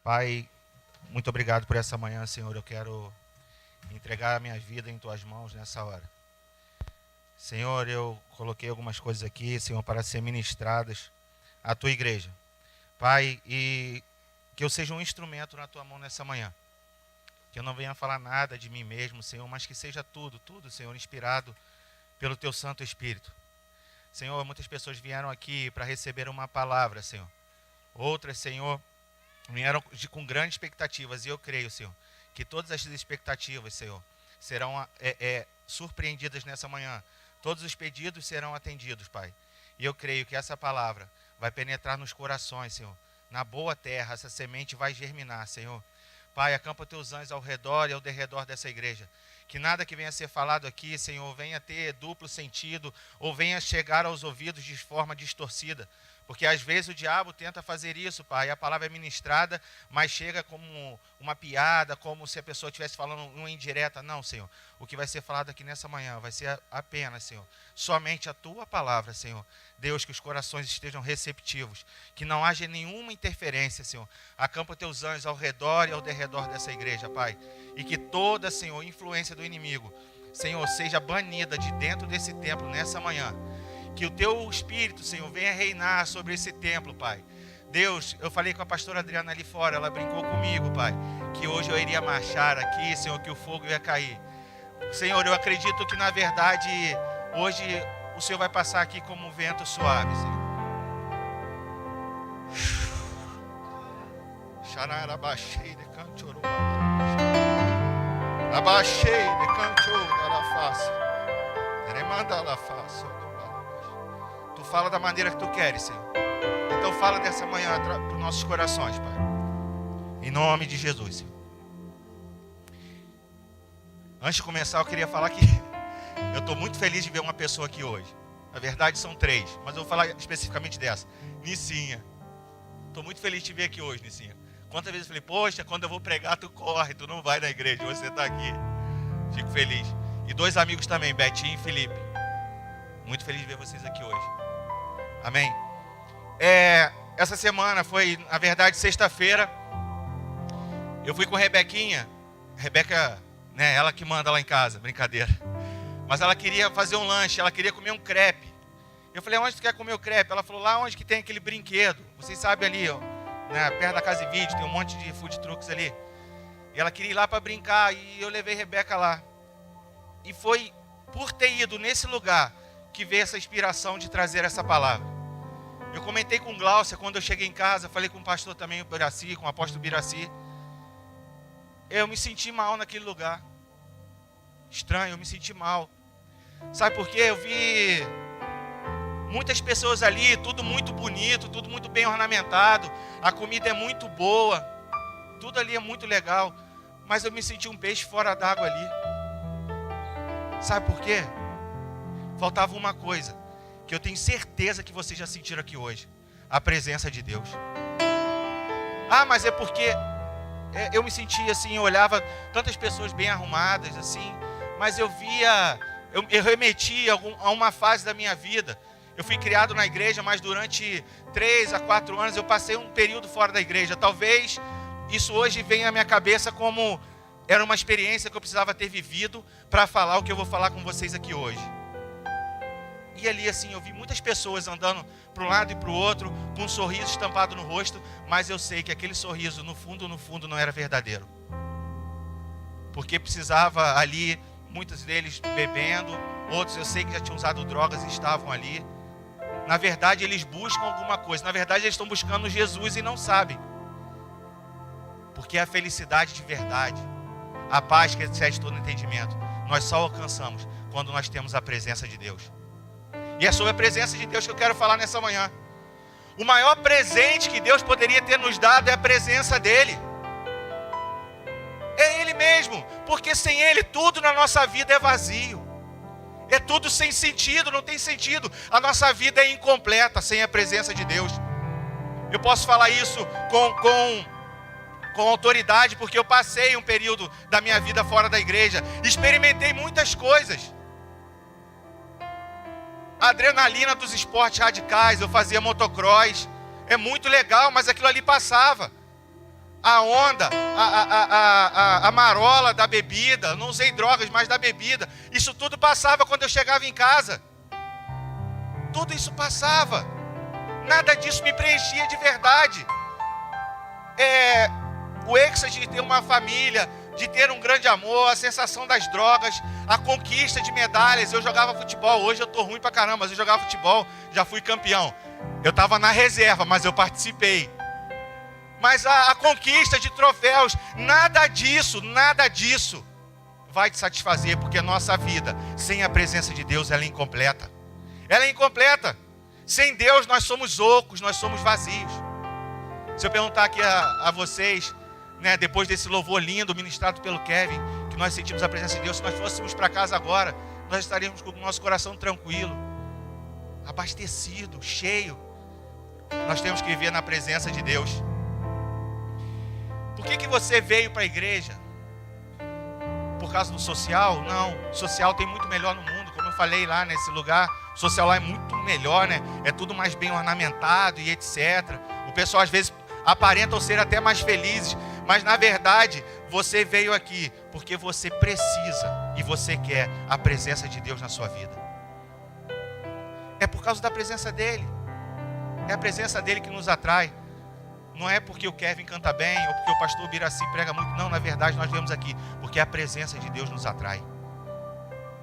Pai, muito obrigado por essa manhã, Senhor. Eu quero entregar a minha vida em Tuas mãos nessa hora. Senhor, eu coloquei algumas coisas aqui, Senhor, para ser ministradas à Tua igreja. Pai, e que eu seja um instrumento na Tua mão nessa manhã. Que eu não venha falar nada de mim mesmo, Senhor, mas que seja tudo, Senhor, inspirado pelo Teu Santo Espírito. Senhor, muitas pessoas vieram aqui para receber uma palavra, Senhor. Outras, Senhor, vieram com grandes expectativas, e eu creio, Senhor, que todas essas expectativas, Senhor, serão surpreendidas nessa manhã. Todos os pedidos serão atendidos, Pai. E eu creio que essa palavra vai penetrar nos corações, Senhor. Na boa terra, essa semente vai germinar, Senhor. Pai, acampa Teus anjos ao redor e ao derredor dessa igreja. Que nada que venha a ser falado aqui, Senhor, venha ter duplo sentido ou venha chegar aos ouvidos de forma distorcida. Porque às vezes o diabo tenta fazer isso, Pai. A palavra é ministrada, mas chega como uma piada, como se a pessoa estivesse falando uma indireta. Não, Senhor. O que vai ser falado aqui nessa manhã vai ser apenas, Senhor, somente a Tua palavra, Senhor. Deus, que os corações estejam receptivos. Que não haja nenhuma interferência, Senhor. Acampa Teus anjos ao redor e ao derredor dessa igreja, Pai. E que toda, Senhor, influência do inimigo, Senhor, seja banida de dentro desse templo nessa manhã. Que o Teu Espírito, Senhor, venha reinar sobre esse templo, Pai. Deus, eu falei com a pastora Adriana ali fora, ela brincou comigo, Pai, que hoje eu iria marchar aqui, Senhor, que o fogo ia cair. Senhor, eu acredito que, na verdade, hoje o Senhor vai passar aqui como um vento suave, Senhor. Xararabaxei de canchorô. Abaixei de canchorô da face. Remanda la face. Tu fala da maneira que Tu queres, Senhor. Então fala dessa manhã para os nossos corações, Pai. Em nome de Jesus, Senhor. Antes de começar, eu queria falar que eu estou muito feliz de ver uma pessoa aqui hoje. Na verdade, são 3, mas eu vou falar especificamente dessa. Nicinha. Estou muito feliz de te ver aqui hoje, Nicinha. Quantas vezes eu falei, poxa, quando eu vou pregar, tu corre, tu não vai na igreja, você está aqui. Fico feliz. E 2 amigos também, Betinho e Felipe. Muito feliz de ver vocês aqui hoje. Amém? Essa semana foi, na verdade, sexta-feira. Eu fui com a Rebequinha. Rebeca, né, ela que manda lá em casa, brincadeira. Mas ela queria fazer um lanche, ela queria comer um crepe. Eu falei, onde tu quer comer o crepe? Ela falou, lá onde que tem aquele brinquedo. Vocês sabem ali, ó, né, perto da Casa e Vídeo, tem um monte de food trucks ali. E ela queria ir lá para brincar, e eu levei a Rebeca lá. E foi por ter ido nesse lugar que veio essa inspiração de trazer essa palavra. Eu comentei com Glaucia quando eu cheguei em casa, falei com o pastor também, o Biraci, com o apóstolo Biraci. Eu me senti mal naquele lugar. Estranho, eu me senti mal. Sabe por quê? Eu vi muitas pessoas ali, tudo muito bonito, tudo muito bem ornamentado. A comida é muito boa. Tudo ali é muito legal. Mas eu me senti um peixe fora d'água ali. Sabe por quê? Faltava uma coisa, que eu tenho certeza que vocês já sentiram aqui hoje. A presença de Deus. Ah, mas é porque eu me sentia assim, eu olhava tantas pessoas bem arrumadas, assim, mas eu via, eu remetia a uma fase da minha vida. Eu fui criado na igreja, mas durante 3 a 4 anos eu passei um período fora da igreja. Talvez isso hoje venha à minha cabeça como era uma experiência que eu precisava ter vivido para falar o que eu vou falar com vocês aqui hoje. E ali assim, eu vi muitas pessoas andando para um lado e para o outro, com um sorriso estampado no rosto, mas eu sei que aquele sorriso, no fundo, não era verdadeiro. Porque precisava ali, muitos deles bebendo, outros eu sei que já tinham usado drogas e estavam ali. Na verdade, eles buscam alguma coisa. Na verdade, eles estão buscando Jesus e não sabem. Porque a felicidade de verdade, a paz que excede todo entendimento, nós só alcançamos quando nós temos a presença de Deus. E é sobre a presença de Deus que eu quero falar nessa manhã. O maior presente que Deus poderia ter nos dado é a presença dEle. É Ele mesmo, porque sem Ele tudo na nossa vida é vazio. É tudo sem sentido, não tem sentido. A nossa vida é incompleta sem a presença de Deus. Eu posso falar isso com autoridade, porque eu passei um período da minha vida fora da igreja. Experimentei muitas coisas. A adrenalina dos esportes radicais, eu fazia motocross. É muito legal, mas aquilo ali passava. a onda, a marola da bebida. Não usei drogas, mas da bebida. Isso tudo passava quando eu chegava em casa. Tudo isso passava. Nada disso me preenchia de verdade. O êxtase de ter uma família, de ter um grande amor, a sensação das drogas, a conquista de medalhas. Eu jogava futebol, hoje eu tô ruim pra caramba, mas eu jogava futebol, já fui campeão. Eu estava na reserva, mas eu participei. Mas a conquista de troféus, nada disso vai te satisfazer, porque a nossa vida, sem a presença de Deus, ela é incompleta. Ela é incompleta. Sem Deus nós somos ocos, nós somos vazios. Se eu perguntar aqui a vocês, né, depois desse louvor lindo ministrado pelo Kevin, que nós sentimos a presença de Deus, se nós fôssemos para casa agora, nós estaríamos com o nosso coração tranquilo, abastecido, cheio. Nós temos que viver na presença de Deus. Por que você veio para a igreja? Por causa do social? Não, o social tem muito melhor no mundo. Como eu falei lá nesse lugar, o social lá é muito melhor, né? É tudo mais bem ornamentado e etc. O pessoal às vezes aparentam ser até mais felizes, mas na verdade você veio aqui porque você precisa e você quer a presença de Deus na sua vida. É por causa da presença dele. É a presença dele que nos atrai. Não é porque o Kevin canta bem ou porque o pastor Biraci prega muito. Não, na verdade nós viemos aqui porque a presença de Deus nos atrai.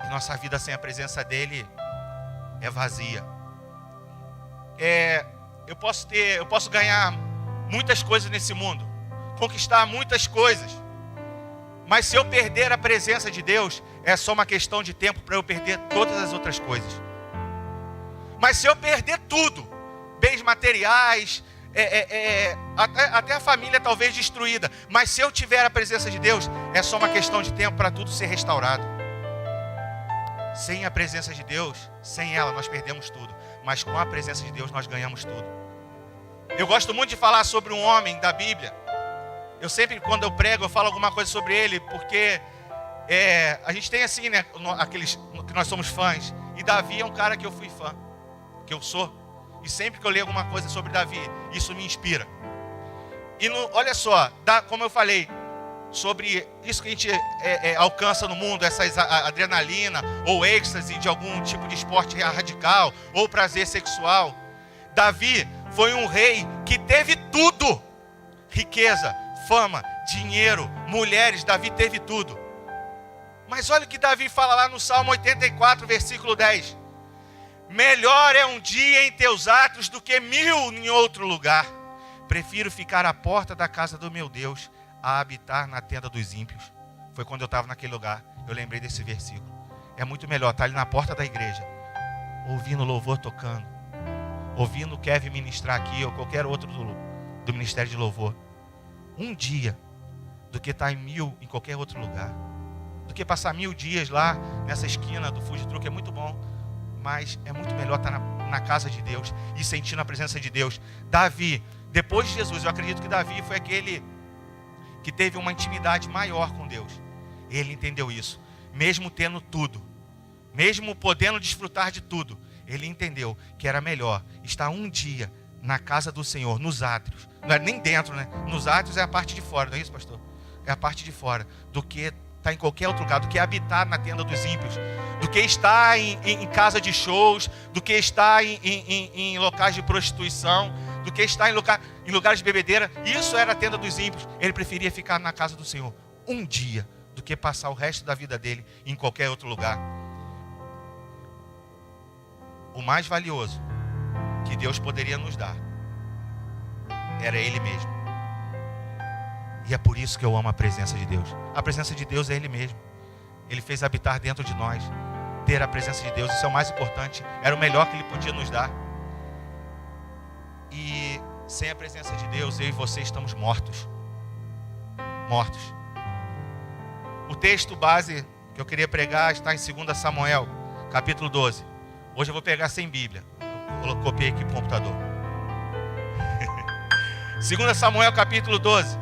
E nossa vida sem a presença dele é vazia. Eu posso ganhar muitas coisas nesse mundo, conquistar muitas coisas, mas se eu perder a presença de Deus, é só uma questão de tempo para eu perder todas as outras coisas. Mas se eu perder tudo, bens materiais, até a família talvez destruída, mas se eu tiver a presença de Deus, é só uma questão de tempo para tudo ser restaurado. Sem a presença de Deus, sem ela nós perdemos tudo, mas com a presença de Deus nós ganhamos tudo. Eu gosto muito de falar sobre um homem da Bíblia. Eu sempre, quando eu prego, eu falo alguma coisa sobre ele, porque a gente tem assim, né, aqueles que nós somos fãs, e Davi é um cara que eu fui fã, que eu sou. E sempre que eu leio alguma coisa sobre Davi, isso me inspira. E olha só, como eu falei, sobre isso que a gente alcança no mundo, essa adrenalina ou êxtase de algum tipo de esporte radical ou prazer sexual. Davi foi um rei que teve tudo: riqueza, fama, dinheiro, mulheres. Davi teve tudo. Mas olha o que Davi fala lá no Salmo 84, versículo 10. Melhor é um dia em teus atos do que 1000 em outro lugar. Prefiro ficar à porta da casa do meu Deus a habitar na tenda dos ímpios. Foi quando eu estava naquele lugar, eu lembrei desse versículo. É muito melhor estar ali na porta da igreja, ouvindo louvor tocando, ouvindo o Kevin ministrar aqui, ou qualquer outro do ministério de louvor, um dia, do que estar em 1000 em qualquer outro lugar, do que passar 1000 dias lá nessa esquina do food truck. É muito bom, mas é muito melhor estar na casa de Deus e sentindo a presença de Deus. Davi, depois de Jesus, eu acredito que Davi foi aquele que teve uma intimidade maior com Deus. Ele entendeu isso. Mesmo tendo tudo, mesmo podendo desfrutar de tudo, ele entendeu que era melhor estar um dia na casa do Senhor, nos átrios. Não é nem dentro, né? Nos átrios é a parte de fora, não é isso, pastor? É a parte de fora, do que estar em qualquer outro lugar, do que habitar na tenda dos ímpios, do que estar em casa de shows, do que estar em locais de prostituição, do que estar em lugares de bebedeira. Isso era a tenda dos ímpios. Ele preferia ficar na casa do Senhor um dia, do que passar o resto da vida dele em qualquer outro lugar. O mais valioso que Deus poderia nos dar era Ele mesmo. E é por isso que eu amo a presença de Deus. A presença de Deus é Ele mesmo. Ele fez habitar dentro de nós. Ter a presença de Deus, isso é o mais importante. Era o melhor que Ele podia nos dar. E sem a presença de Deus, eu e você estamos mortos. Mortos. O texto base que eu queria pregar está em 2 Samuel, capítulo 12. Hoje eu vou pegar sem Bíblia. Eu copiei aqui para o computador. 2 Samuel, capítulo 12,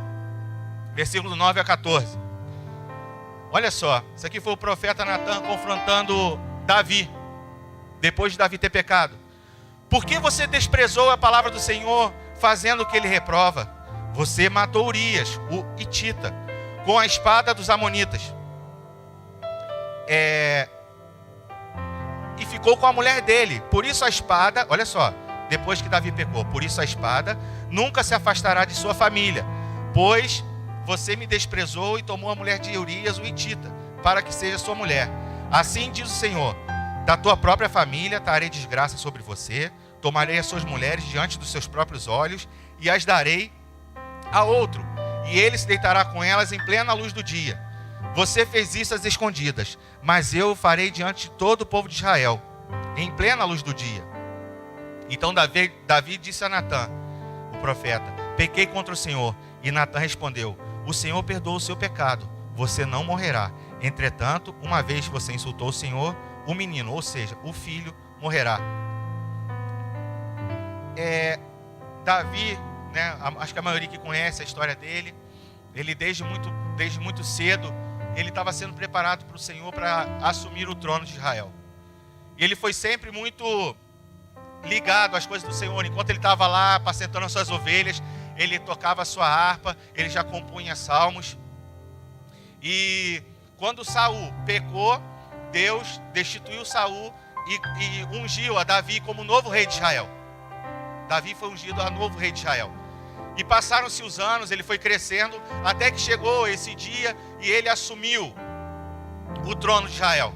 versículo 9 a 14. Olha só, isso aqui foi o profeta Natan confrontando Davi, depois de Davi ter pecado. Por que você desprezou a palavra do Senhor, fazendo o que ele reprova? Você matou Urias, o Hitita, com a espada dos amonitas. E ficou com a mulher dele. Por isso a espada, olha só, depois que Davi pecou, por isso a espada nunca se afastará de sua família, pois você me desprezou e tomou a mulher de Urias, o Hitita, para que seja sua mulher. Assim diz o Senhor: da tua própria família trarei desgraça sobre você, tomarei as suas mulheres diante dos seus próprios olhos e as darei a outro, e ele se deitará com elas em plena luz do dia. Você fez isso às escondidas, mas eu o farei diante de todo o povo de Israel, em plena luz do dia. Então Davi disse a Natã, o profeta: pequei contra o Senhor. E Natã respondeu: o Senhor perdoou o seu pecado, você não morrerá. Entretanto, uma vez que você insultou o Senhor, o menino, ou seja, o filho, morrerá. Davi, né, acho que a maioria que conhece a história dele, ele desde muito cedo, ele estava sendo preparado para o Senhor para assumir o trono de Israel. E ele foi sempre muito ligado às coisas do Senhor. Enquanto ele estava lá apacentando as suas ovelhas, ele tocava a sua harpa, ele já compunha salmos. E quando Saul pecou, Deus destituiu Saul e ungiu a Davi como novo rei de Israel. Davi foi ungido a novo rei de Israel. E passaram-se os anos, ele foi crescendo, até que chegou esse dia e ele assumiu o trono de Israel.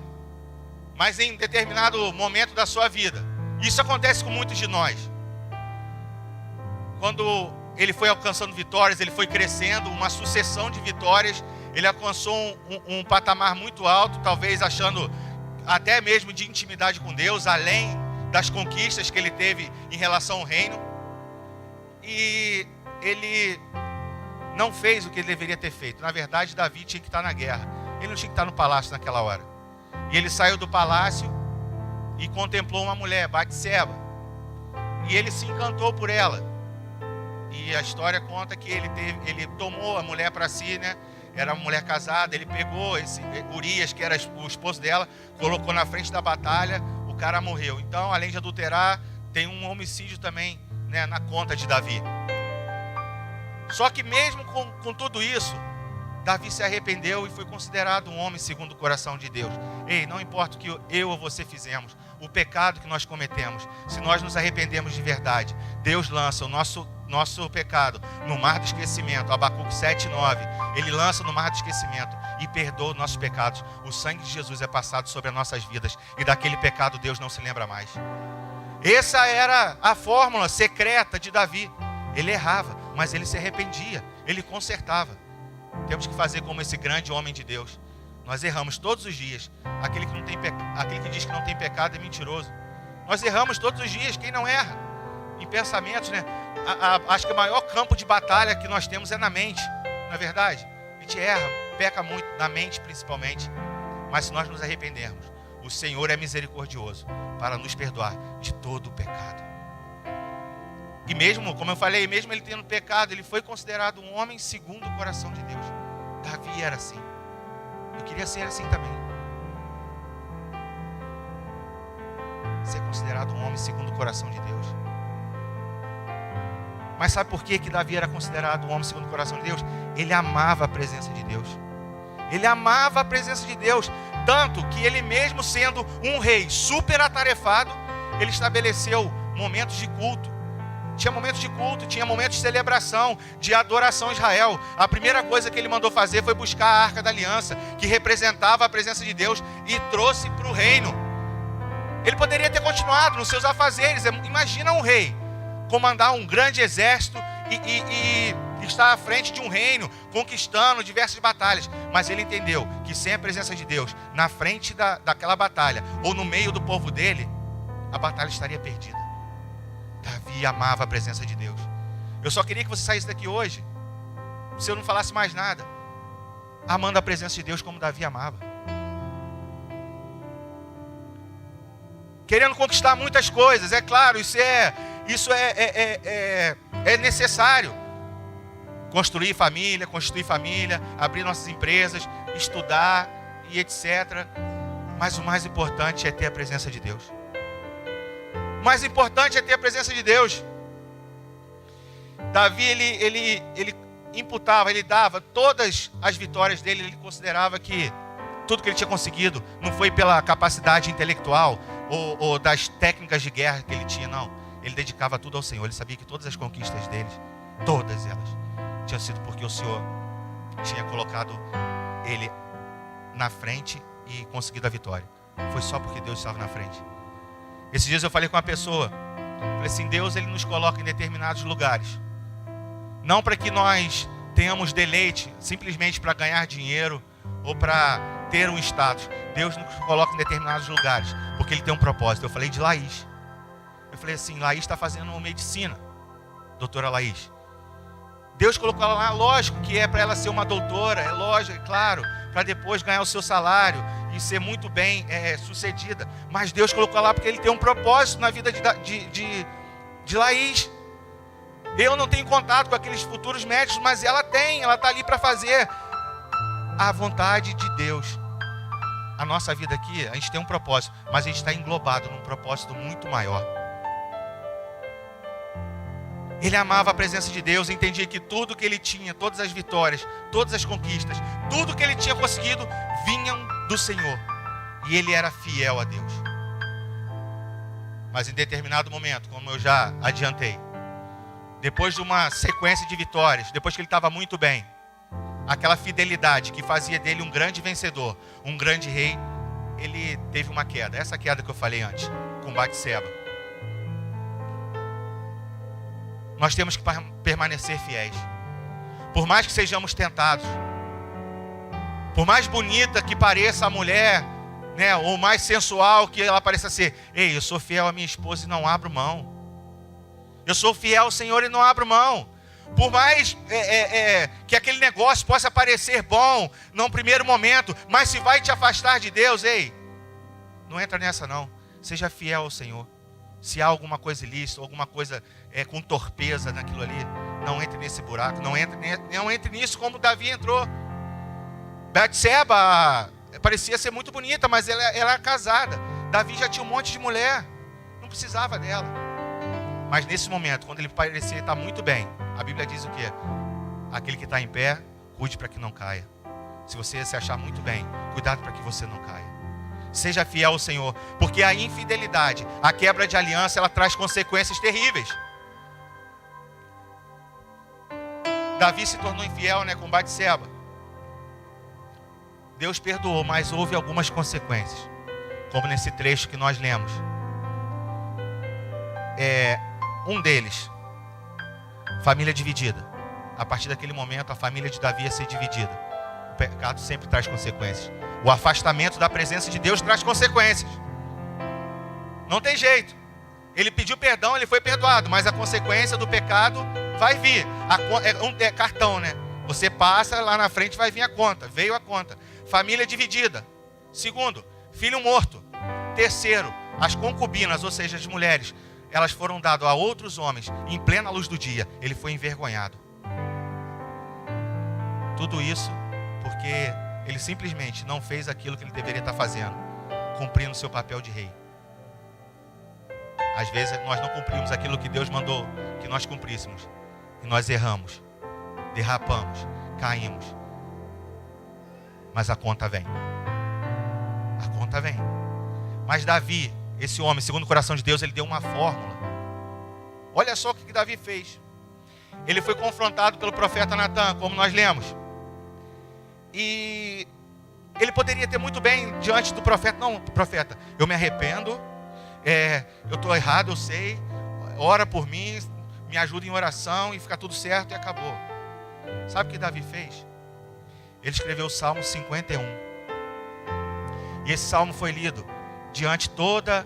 Mas em determinado momento da sua vida, isso acontece com muitos de nós. Quando ele foi alcançando vitórias, ele foi crescendo, uma sucessão de vitórias, ele alcançou um patamar muito alto, talvez achando até mesmo de intimidade com Deus, além das conquistas que ele teve em relação ao reino. E ele não fez o que ele deveria ter feito. Na verdade, Davi tinha que estar na guerra. Ele não tinha que estar no palácio naquela hora. E ele saiu do palácio e contemplou uma mulher, Batseba. E ele se encantou por ela. E a história conta que ele tomou a mulher para si, né? Era uma mulher casada. Ele pegou esse Urias, que era o esposo dela, colocou na frente da batalha. O cara morreu. Então, além de adulterar, tem um homicídio também, né, na conta de Davi. Só que mesmo com tudo isso, Davi se arrependeu e foi considerado um homem segundo o coração de Deus. Ei, não importa o que eu ou você fizemos, o pecado que nós cometemos, se nós nos arrependemos de verdade, Deus lança o nosso pecado no mar do esquecimento. Abacuque 7:9, ele lança no mar do esquecimento e perdoa os nossos pecados. O sangue de Jesus é passado sobre as nossas vidas e daquele pecado Deus não se lembra mais. Essa era a fórmula secreta de Davi. Ele errava, mas ele se arrependia, ele consertava. Temos que fazer como esse grande homem de Deus. Nós erramos todos os dias. Aquele que diz que não tem pecado é mentiroso. Nós erramos todos os dias. Quem não erra? Em pensamentos, né? Acho que o maior campo de batalha que nós temos é na mente. Não é verdade? A gente erra, peca muito, na mente principalmente. Mas se nós nos arrependermos, o Senhor é misericordioso para nos perdoar de todo o pecado. E mesmo, como eu falei, mesmo ele tendo pecado, ele foi considerado um homem segundo o coração de Deus. Davi era assim. Eu queria ser assim também. Ser considerado um homem segundo o coração de Deus. Mas sabe por que Davi era considerado um homem segundo o coração de Deus? Ele amava a presença de Deus. Ele amava a presença de Deus. Tanto que ele mesmo sendo um rei super atarefado, ele estabeleceu momentos de culto. Tinha momentos de culto, tinha momentos de celebração, de adoração a Israel. A primeira coisa que ele mandou fazer foi buscar a Arca da Aliança, que representava a presença de Deus, e trouxe para o reino. Ele poderia ter continuado nos seus afazeres. Imagina um rei comandar um grande exército e estar à frente de um reino, conquistando diversas batalhas. Mas ele entendeu que sem a presença de Deus, na frente daquela batalha, ou no meio do povo dele, a batalha estaria perdida. Davi amava a presença de Deus. Eu só queria que você saísse daqui hoje, se eu não falasse mais nada, amando a presença de Deus como Davi amava. Querendo conquistar muitas coisas, é claro, isso é necessário. Construir família, constituir família, abrir nossas empresas, estudar e etc. Mas o mais importante é ter a presença de Deus. O mais importante é ter a presença de Deus. Davi, ele imputava, ele dava todas as vitórias dele, ele considerava que tudo que ele tinha conseguido não foi pela capacidade intelectual ou das técnicas de guerra que ele tinha, não. Ele dedicava tudo ao Senhor. Ele sabia que todas as conquistas dele, todas elas, tinham sido porque o Senhor tinha colocado ele na frente e conseguido a vitória. Foi só porque Deus estava na frente. Esses dias eu falei com uma pessoa, falei assim, Deus, ele nos coloca em determinados lugares, não para que nós tenhamos deleite, simplesmente para ganhar dinheiro ou para ter um status. Deus nos coloca em determinados lugares porque Ele tem um propósito. Eu falei de Laís. Eu falei assim, Laís está fazendo medicina, doutora Laís. Deus colocou ela lá, lógico que é para ela ser uma doutora, é lógico, é claro, para depois ganhar o seu salário e ser muito bem sucedida. Mas Deus colocou ela lá porque Ele tem um propósito na vida de Laís. Eu não tenho contato com aqueles futuros médicos, mas ela tem, ela está ali para fazer a vontade de Deus. A nossa vida aqui, a gente tem um propósito, mas a gente está englobado num propósito muito maior. Ele amava a presença de Deus, entendia que tudo que ele tinha, todas as vitórias, todas as conquistas, tudo que ele tinha conseguido, vinham do Senhor. E ele era fiel a Deus. Mas em determinado momento, como eu já adiantei, depois de uma sequência de vitórias, depois que ele estava muito bem, aquela fidelidade que fazia dele um grande vencedor, um grande rei, ele teve uma queda. Essa queda que eu falei antes, com Batseba. Nós temos que permanecer fiéis. Por mais que sejamos tentados, por mais bonita que pareça a mulher, né, ou mais sensual que ela pareça ser, ei, eu sou fiel à minha esposa e não abro mão. Eu sou fiel ao Senhor e não abro mão. Por mais que aquele negócio possa parecer bom num primeiro momento, mas se vai te afastar de Deus, ei, não entra nessa não. Seja fiel ao Senhor. Se há alguma coisa ilícita, alguma coisa com torpeza naquilo ali, não entre nesse buraco, não entre nisso como Davi entrou. Batseba parecia ser muito bonita, mas ela era casada. Davi já tinha um monte de mulher, não precisava dela. Mas nesse momento, quando ele parecia estar muito bem, a Bíblia diz o quê? Aquele que está em pé, cuide para que não caia. Se você se achar muito bem, cuidado para que você não caia. Seja fiel ao Senhor, porque a infidelidade, a quebra de aliança, ela traz consequências terríveis. Davi se tornou infiel, com Batseba. Deus perdoou, mas houve algumas consequências, como nesse trecho que nós lemos. Um deles, família dividida. A partir daquele momento, a família de Davi ia ser dividida. O pecado sempre traz consequências. O afastamento da presença de Deus traz consequências. Não tem jeito. Ele pediu perdão, ele foi perdoado, mas a consequência do pecado vai vir. É cartão, né? Você passa, lá na frente vai vir a conta. Veio a conta. Família dividida. Segundo, filho morto. Terceiro, as concubinas, ou seja, as mulheres, elas foram dadas a outros homens em plena luz do dia. Ele foi envergonhado. Tudo isso porque ele simplesmente não fez aquilo que ele deveria estar fazendo, cumprindo seu papel de rei. Às vezes nós não cumprimos aquilo que Deus mandou que nós cumpríssemos. E nós erramos, derrapamos, caímos. Mas a conta vem. A conta vem. Mas Davi, esse homem, segundo o coração de Deus, ele deu uma fórmula. Olha só o que Davi fez. Ele foi confrontado pelo profeta Natan, como nós lemos. E ele poderia ter muito bem diante do profeta. Não, profeta, eu me arrependo. Eu estou errado, eu sei. Ora por mim, me ajuda em oração e fica tudo certo e acabou. Sabe o que Davi fez? Ele escreveu o Salmo 51. E esse salmo foi lido diante toda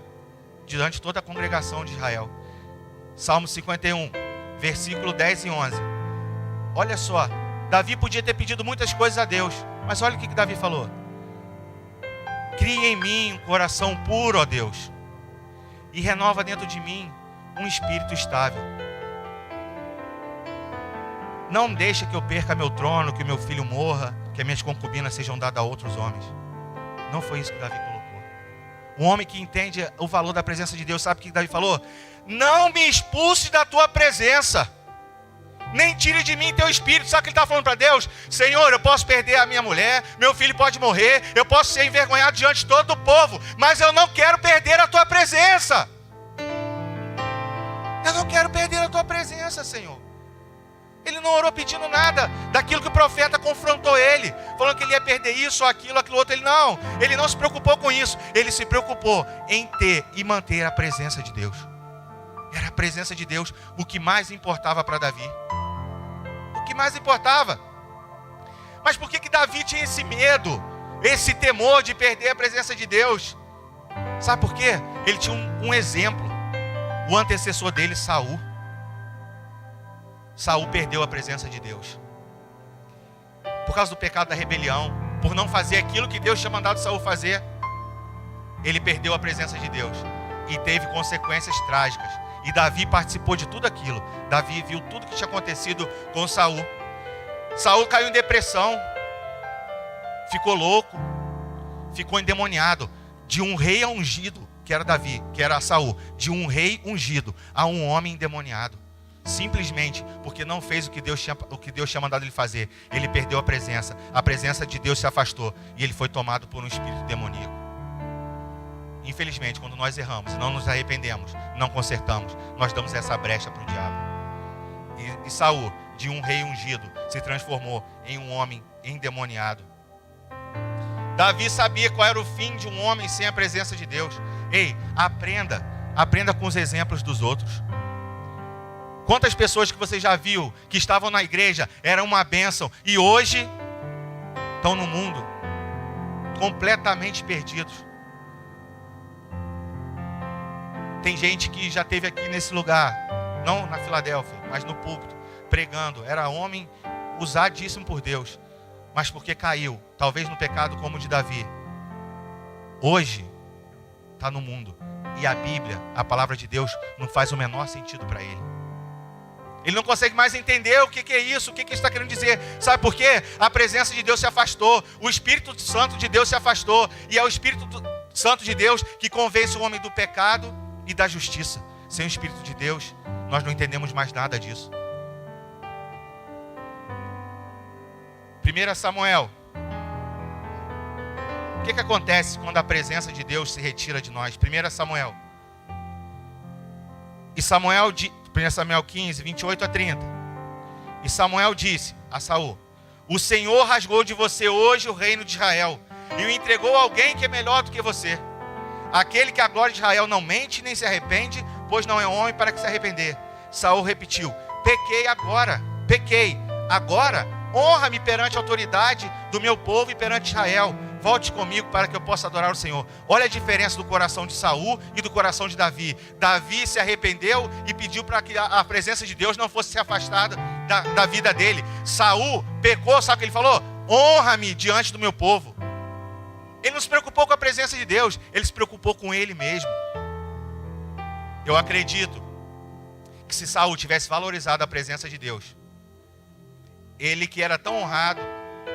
a congregação de Israel. Salmo 51, versículo 10 e 11. Olha só, Davi podia ter pedido muitas coisas a Deus, mas olha o que Davi falou. Cria em mim um coração puro, ó Deus, e renova dentro de mim um espírito estável. Não deixa que eu perca meu trono, que o meu filho morra, que as minhas concubinas sejam dadas a outros homens. Não foi isso que Davi colocou. Um homem que entende o valor da presença de Deus, sabe o que Davi falou? Não me expulse da tua presença. Nem tire de mim teu espírito. Sabe o que ele está falando para Deus? Senhor, eu posso perder a minha mulher, meu filho pode morrer, eu posso ser envergonhado diante de todo o povo, mas eu não quero perder a tua presença. Eu não quero perder a tua presença, Senhor. Ele não orou pedindo nada daquilo que o profeta confrontou ele, falando que ele ia perder isso, aquilo outro. Ele não se preocupou com isso. Ele se preocupou em ter e manter a presença de Deus. Era a presença de Deus o que mais importava para Davi. O que mais importava. Mas por que Davi tinha esse medo, esse temor de perder a presença de Deus? Sabe por quê? Ele tinha um exemplo. O antecessor dele, Saul. Saul perdeu a presença de Deus. Por causa do pecado da rebelião, por não fazer aquilo que Deus tinha mandado Saul fazer, ele perdeu a presença de Deus. E teve consequências trágicas. E Davi participou de tudo aquilo. Davi viu tudo que tinha acontecido com Saul. Saul caiu em depressão. Ficou louco. Ficou endemoniado. De um rei ungido, que era Davi, que era Saul. De um rei ungido a um homem endemoniado. Simplesmente porque não fez o que Deus tinha mandado ele fazer. Ele perdeu a presença. A presença de Deus se afastou. E ele foi tomado por um espírito demoníaco. Infelizmente, quando nós erramos e não nos arrependemos, não consertamos, nós damos essa brecha para o diabo. E Saul, de um rei ungido, se transformou em um homem endemoniado. Davi sabia qual era o fim de um homem sem a presença de Deus. Ei, aprenda com os exemplos dos outros. Quantas pessoas que você já viu que estavam na igreja, eram uma bênção, e hoje estão no mundo completamente perdidos. Tem gente que já esteve aqui nesse lugar, não na Filadélfia, mas no púlpito, pregando. Era homem usadíssimo por Deus, mas porque caiu, talvez no pecado como o de Davi, hoje está no mundo. E a Bíblia, a palavra de Deus, não faz o menor sentido para ele. Ele não consegue mais entender o que é isso, o que está querendo dizer. Sabe por quê? A presença de Deus se afastou, o Espírito Santo de Deus se afastou, e é o Espírito Santo de Deus que convence o homem do pecado e da justiça. Sem o Espírito de Deus, nós não entendemos mais nada disso. 1 Samuel. O que acontece quando a presença de Deus se retira de nós? 1 Samuel. E 1 Samuel 15, 28 a 30. E Samuel disse a Saul: o Senhor rasgou de você hoje o reino de Israel e o entregou a alguém que é melhor do que você. Aquele que a glória de Israel não mente nem se arrepende, pois não é homem para que se arrepender. Saul repetiu: pequei agora, honra-me perante a autoridade do meu povo e perante Israel. Volte comigo para que eu possa adorar o Senhor. Olha a diferença do coração de Saul e do coração de Davi. Davi se arrependeu e pediu para que a presença de Deus não fosse se afastada da vida dele. Saul pecou, sabe o que ele falou? Honra-me diante do meu povo. Ele não se preocupou com a presença de Deus, ele se preocupou com ele mesmo. Eu acredito que se Saul tivesse valorizado a presença de Deus, ele que era tão honrado,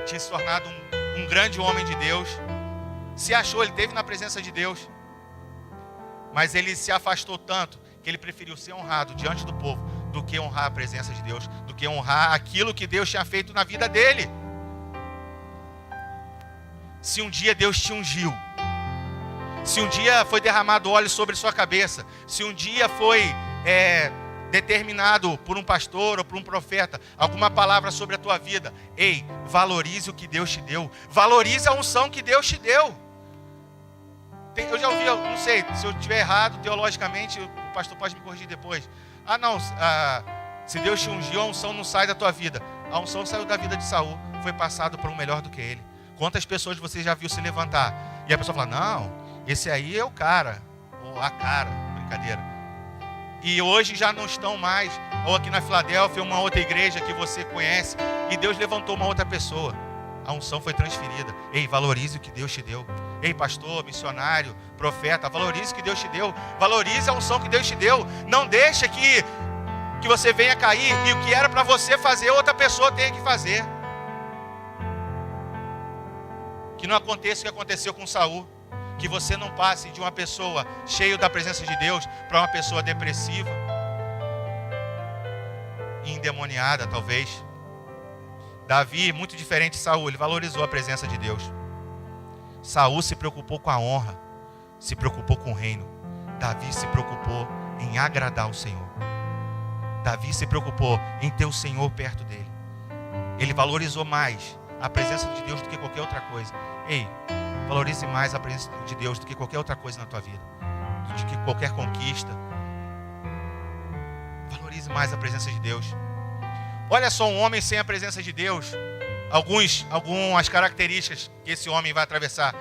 tinha se tornado um grande homem de Deus, se achou, ele teve na presença de Deus, mas ele se afastou tanto, que ele preferiu ser honrado diante do povo, do que honrar a presença de Deus, do que honrar aquilo que Deus tinha feito na vida dele. Se um dia Deus te ungiu, se um dia foi derramado óleo sobre sua cabeça, se um dia foi determinado por um pastor ou por um profeta, alguma palavra sobre a tua vida, ei, valorize o que Deus te deu, valorize a unção que Deus te deu. Eu já ouvi, não sei, se eu estiver errado teologicamente, o pastor pode me corrigir depois. Se Deus te ungiu, a unção não sai da tua vida. A unção saiu da vida de Saul, foi passado por um melhor do que ele. Quantas pessoas você já viu se levantar e a pessoa fala: não, esse aí é o cara, ou a cara, brincadeira. E hoje já não estão mais, ou aqui na Filadélfia, uma outra igreja que você conhece, e Deus levantou uma outra pessoa. A unção foi transferida. Ei, valorize o que Deus te deu. Ei, pastor, missionário, profeta, valorize o que Deus te deu. Valorize a unção que Deus te deu. Não deixa que você venha cair e o que era para você fazer, outra pessoa tenha que fazer. Que não aconteça o que aconteceu com Saul. Que você não passe de uma pessoa cheia da presença de Deus para uma pessoa depressiva. e endemoniada, talvez. Davi, muito diferente de Saul, ele valorizou a presença de Deus. Saul se preocupou com a honra, se preocupou com o reino. Davi se preocupou em agradar o Senhor. Davi se preocupou em ter o Senhor perto dele. Ele valorizou mais a presença de Deus do que qualquer outra coisa. Ei, valorize mais a presença de Deus do que qualquer outra coisa na tua vida, do que qualquer conquista. Valorize mais a presença de Deus. Olha só, um homem sem a presença de Deus, algumas características que esse homem vai atravessar.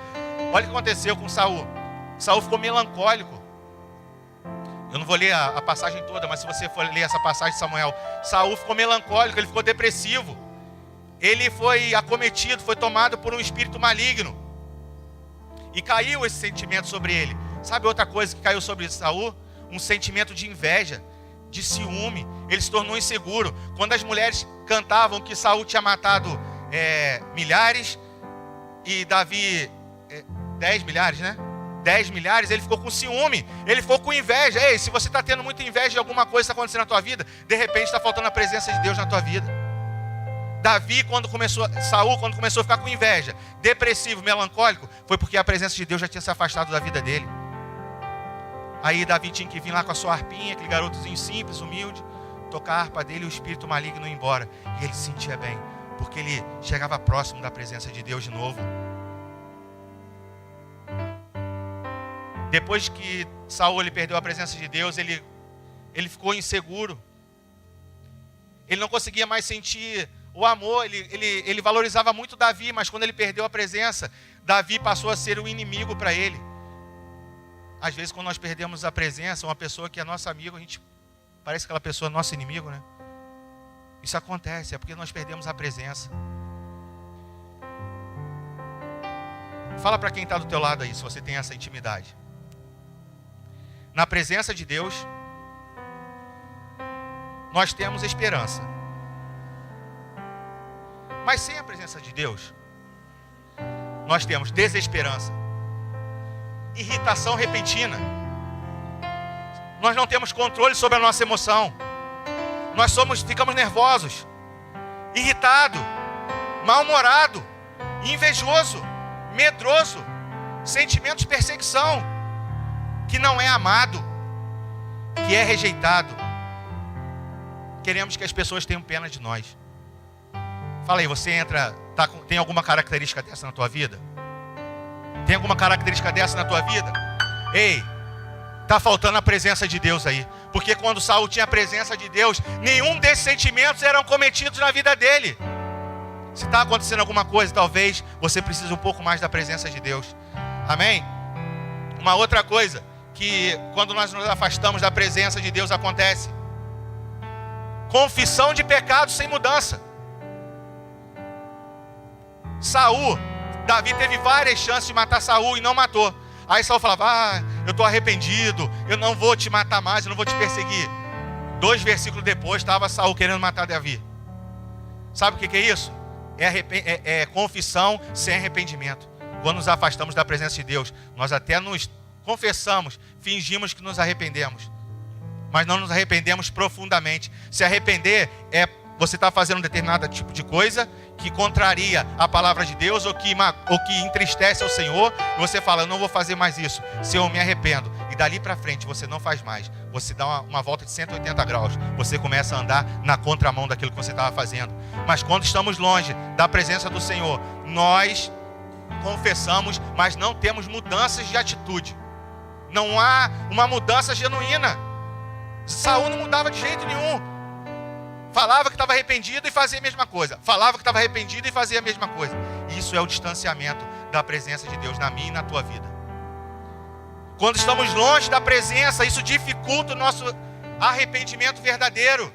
Olha o que aconteceu com Saul. Saul ficou melancólico. Eu não vou ler a passagem toda, mas se você for ler essa passagem de Samuel, Saul ficou melancólico, ele ficou depressivo. Ele foi acometido, foi tomado por um espírito maligno. E caiu esse sentimento sobre ele. Sabe outra coisa que caiu sobre Saul? Um sentimento de inveja, de ciúme. Ele se tornou inseguro. Quando as mulheres cantavam que Saul tinha matado milhares e Davi 10 milhares, né? 10 milhares, ele ficou com ciúme, ele ficou com inveja. Ei, se você está tendo muita inveja de alguma coisa que está acontecendo na tua vida, de repente está faltando a presença de Deus na tua vida. Saul, quando começou a ficar com inveja, depressivo, melancólico, foi porque a presença de Deus já tinha se afastado da vida dele. Aí Davi tinha que vir lá com a sua harpinha, aquele garotozinho simples, humilde, tocar a harpa dele e o espírito maligno ia embora. E ele se sentia bem, porque ele chegava próximo da presença de Deus de novo. Depois que Saul ele perdeu a presença de Deus, ele ficou inseguro. Ele não conseguia mais sentir o amor. Ele valorizava muito Davi, mas quando ele perdeu a presença, Davi passou a ser um inimigo para ele. Às vezes, quando nós perdemos a presença, uma pessoa que é nosso amigo, a gente parece que aquela pessoa é nosso inimigo, né? Isso acontece, é porque nós perdemos a presença. Fala para quem está do teu lado aí, se você tem essa intimidade. Na presença de Deus, nós temos esperança. Mas sem a presença de Deus, nós temos desesperança, irritação repentina. Nós não temos controle sobre a nossa emoção. Ficamos nervosos, irritado, mal-humorado, invejoso, medroso, sentimento de perseguição, que não é amado, que é rejeitado. Queremos que as pessoas tenham pena de nós. Fala aí, você tem alguma característica dessa na tua vida? Tem alguma característica dessa na tua vida? Ei, está faltando a presença de Deus aí. Porque quando Saul tinha a presença de Deus, nenhum desses sentimentos eram cometidos na vida dele. Se está acontecendo alguma coisa, talvez você precise um pouco mais da presença de Deus. Amém? Uma outra coisa, que quando nós nos afastamos da presença de Deus acontece: confissão de pecados sem mudança. Davi teve várias chances de matar Saul e não matou. Aí Saul falava: eu estou arrependido, eu não vou te matar mais, eu não vou te perseguir. 2 versículos depois estava Saul querendo matar Davi. Sabe o que é isso? É confissão sem arrependimento. Quando nos afastamos da presença de Deus, nós até nos confessamos, fingimos que nos arrependemos, mas não nos arrependemos profundamente. Se arrepender é você está fazendo um determinado tipo de coisa que contraria a palavra de Deus ou que entristece ao Senhor, e você fala: eu não vou fazer mais isso, se eu me arrependo. E dali para frente você não faz mais. Você dá uma volta de 180 graus. Você começa a andar na contramão daquilo que você estava fazendo. Mas quando estamos longe da presença do Senhor, nós confessamos, mas não temos mudanças de atitude. Não há uma mudança genuína. Saul não mudava de jeito nenhum. Falava que estava arrependido e fazia a mesma coisa. Falava que estava arrependido e fazia a mesma coisa. Isso é o distanciamento da presença de Deus na minha e na tua vida. Quando estamos longe da presença, isso dificulta o nosso arrependimento verdadeiro.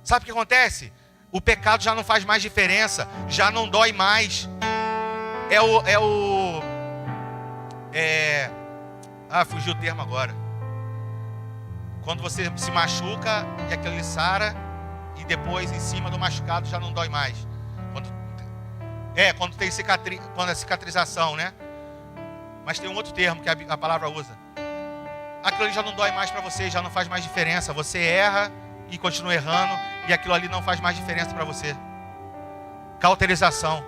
Sabe o que acontece? O pecado já não faz mais diferença, já não dói mais. Fugiu o termo agora. Quando você se machuca e aquilo sara, e depois em cima do machucado já não dói mais. Quando tem quando é cicatrização, né? Mas tem um outro termo que a palavra usa. Aquilo já não dói mais para você, já não faz mais diferença. Você erra e continua errando, e aquilo ali não faz mais diferença para você. Cauterização.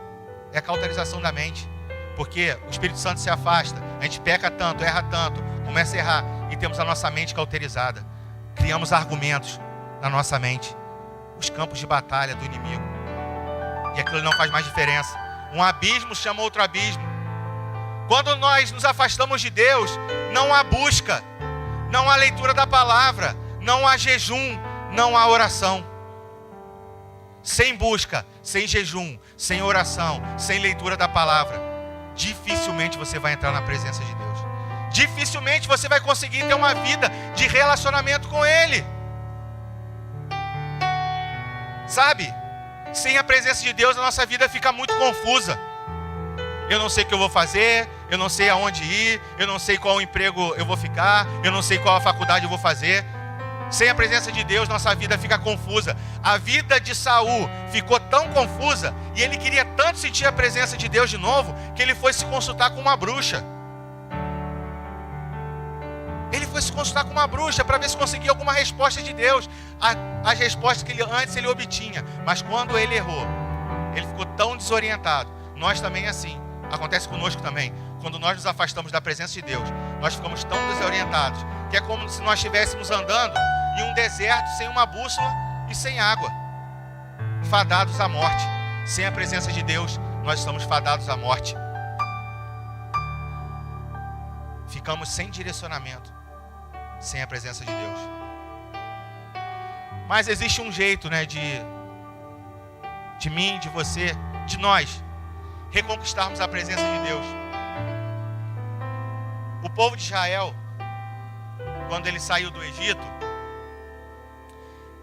É a cauterização da mente. Porque o Espírito Santo se afasta, a gente peca tanto, erra tanto, começa a errar, e temos a nossa mente cauterizada. Criamos argumentos na nossa mente, os campos de batalha do inimigo, e aquilo não faz mais diferença. Um abismo chama outro abismo. Quando nós nos afastamos de Deus, não há busca, não há leitura da palavra, não há jejum, não há oração. Sem busca, sem jejum, sem oração, sem leitura da palavra, dificilmente você vai entrar na presença de Deus. Dificilmente você vai conseguir ter uma vida de relacionamento com Ele. Sabe? Sem a presença de Deus, a nossa vida fica muito confusa. Eu não sei o que eu vou fazer, eu não sei aonde ir, eu não sei qual emprego eu vou ficar, eu não sei qual a faculdade eu vou fazer. Sem a presença de Deus, nossa vida fica confusa. A vida de Saul ficou tão confusa, e ele queria tanto sentir a presença de Deus de novo, que ele foi se consultar com uma bruxa. Ele foi se consultar com uma bruxa para ver se conseguia alguma resposta de Deus. As respostas que antes ele obtinha. Mas quando ele errou, ele ficou tão desorientado. Nós também assim. Acontece conosco também. Quando nós nos afastamos da presença de Deus, nós ficamos tão desorientados, que é como se nós estivéssemos andando em um deserto sem uma bússola e sem água, fadados à morte. Sem a presença de Deus, nós estamos fadados à morte. Ficamos sem direcionamento, sem a presença de Deus. Mas existe um jeito, né, de mim, de você, de nós reconquistarmos a presença de Deus. O povo de Israel, quando ele saiu do Egito,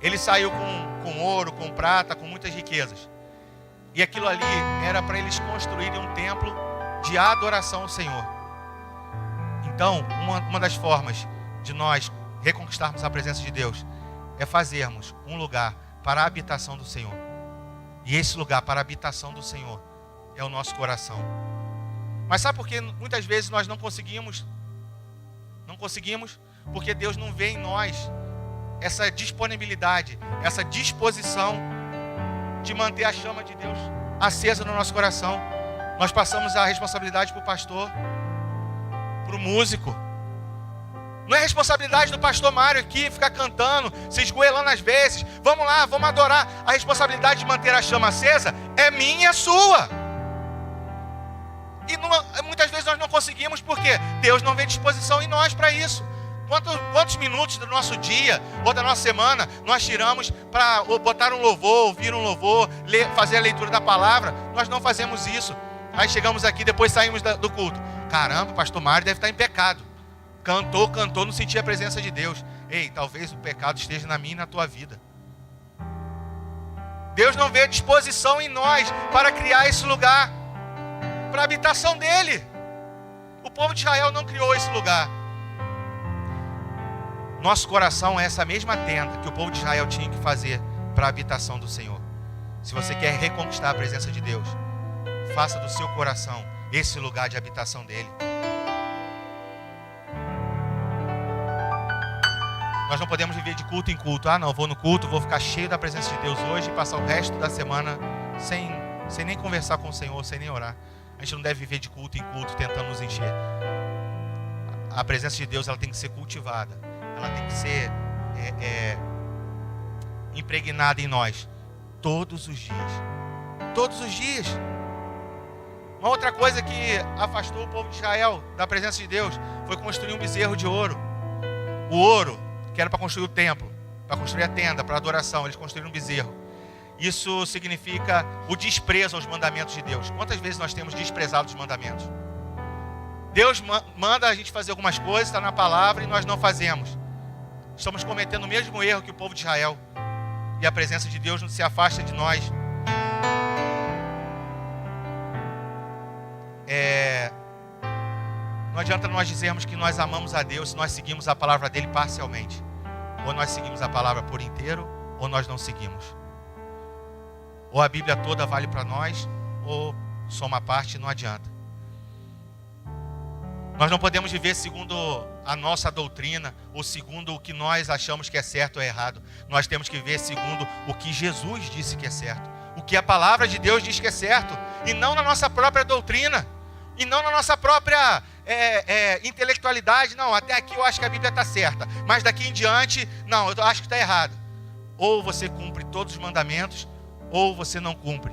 ele saiu com ouro, com prata, com muitas riquezas. E aquilo ali era para eles construírem um templo de adoração ao Senhor. Então, uma das formas de nós reconquistarmos a presença de Deus é fazermos um lugar para a habitação do Senhor. E esse lugar para a habitação do Senhor é o nosso coração. Mas sabe por que muitas vezes nós não conseguimos? Não conseguimos porque Deus não vê em nós essa disponibilidade, essa disposição de manter a chama de Deus acesa no nosso coração. Nós passamos a responsabilidade para o pastor, para o músico. Não é responsabilidade do pastor Mário aqui ficar cantando, se esgoelando às vezes. Vamos lá, vamos adorar. A responsabilidade de manter a chama acesa é minha e é sua. E muitas vezes nós não conseguimos porque Deus não vê disposição em nós para isso. Quantos minutos do nosso dia ou da nossa semana nós tiramos para botar um louvor, ouvir um louvor, fazer a leitura da palavra? Nós não fazemos isso. Aí chegamos aqui, depois saímos do culto. Caramba, o pastor Mário deve estar em pecado. Cantou, não sentia a presença de Deus. Ei, talvez o pecado esteja na minha e na tua vida. Deus não vê disposição em nós para criar esse lugar para a habitação dele. O povo de Israel não criou esse lugar. Nosso coração é essa mesma tenda que o povo de Israel tinha que fazer para a habitação do Senhor. Se você quer reconquistar a presença de Deus, faça do seu coração esse lugar de habitação dele. Nós não podemos viver de culto em culto. Ah, não, vou no culto, vou ficar cheio da presença de Deus hoje e passar o resto da semana sem nem conversar com o Senhor, sem nem orar. A gente não deve viver de culto em culto tentando nos encher. A presença de Deus, ela tem que ser cultivada. Ela tem que ser impregnada em nós todos os dias. Todos os dias. Uma outra coisa que afastou o povo de Israel da presença de Deus foi construir um bezerro de ouro. O ouro, que era para construir o templo, para construir a tenda, para a adoração, eles construíram um bezerro. Isso significa o desprezo aos mandamentos de Deus. Quantas vezes nós temos desprezado os mandamentos? Deus manda a gente fazer algumas coisas, está na palavra, e nós não fazemos. Estamos cometendo o mesmo erro que o povo de Israel. E a presença de Deus não se afasta de nós. Não adianta nós dizermos que nós amamos a Deus se nós seguimos a palavra dele parcialmente. Ou nós seguimos a palavra por inteiro, ou nós não seguimos. Ou a Bíblia toda vale para nós, ou só uma parte, não adianta. Nós não podemos viver segundo a nossa doutrina ou segundo o que nós achamos que é certo ou errado. Nós temos que viver segundo o que Jesus disse que é certo, o que a palavra de Deus diz que é certo, e não na nossa própria doutrina, e não na nossa própria intelectualidade. Não, até aqui eu acho que a Bíblia está certa, mas daqui em diante, não, eu acho que está errado. Ou você cumpre todos os mandamentos, ou você não cumpre.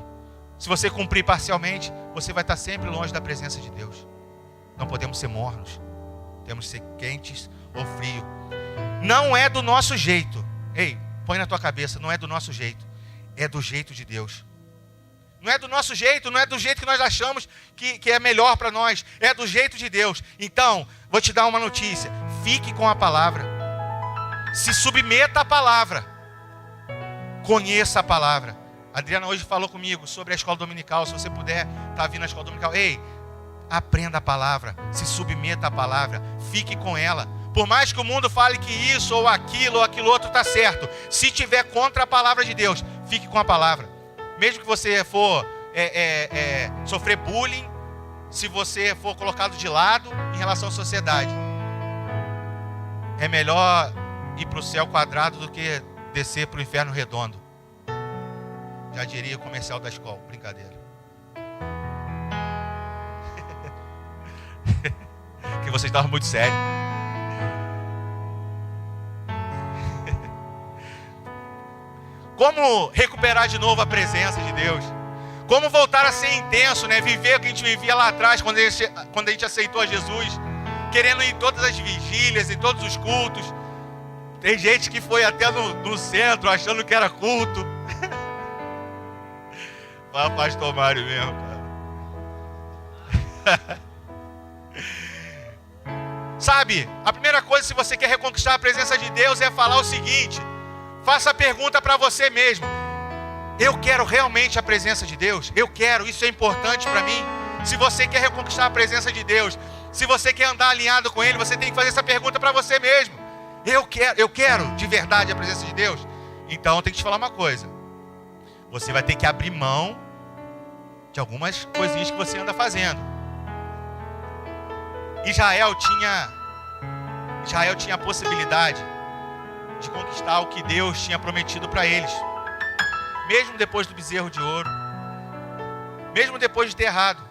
Se você cumprir parcialmente, você vai estar sempre longe da presença de Deus. Não podemos ser mornos, temos que ser quentes ou frios. Não é do nosso jeito. Ei, põe na tua cabeça, não é do nosso jeito, é do jeito de Deus. Não é do nosso jeito, não é do jeito que nós achamos que é melhor para nós, é do jeito de Deus. Então, vou te dar uma notícia: fique com a palavra, se submeta à palavra, conheça a palavra. A Adriana hoje falou comigo sobre a escola dominical. Se você puder estar vindo na escola dominical, ei, aprenda a palavra, se submeta à palavra, fique com ela. Por mais que o mundo fale que isso ou aquilo outro está certo, se tiver contra a palavra de Deus, fique com a palavra. Mesmo que você for sofrer bullying, se você for colocado de lado em relação à sociedade, é melhor ir para o céu quadrado do que descer para o inferno redondo. Já diria o comercial da escola, brincadeira. Que vocês estavam muito sérios. Como recuperar de novo a presença de Deus? Como voltar a ser intenso, né? Viver o que a gente vivia lá atrás, quando a gente aceitou a Jesus, querendo ir em todas as vigílias, em todos os cultos. Tem gente que foi até no centro, achando que era culto. Vai, pastor Mário mesmo, cara. Sabe, a primeira coisa, se você quer reconquistar a presença de Deus, é falar o seguinte: faça a pergunta para você mesmo: eu quero realmente a presença de Deus? Eu quero, isso é importante para mim? Se você quer reconquistar a presença de Deus, se você quer andar alinhado com Ele, você tem que fazer essa pergunta para você mesmo: eu quero de verdade a presença de Deus? Então eu tenho que te falar uma coisa: você vai ter que abrir mão de algumas coisinhas que você anda fazendo. Israel tinha a possibilidade de conquistar o que Deus tinha prometido para eles, mesmo depois do bezerro de ouro, mesmo depois de ter errado.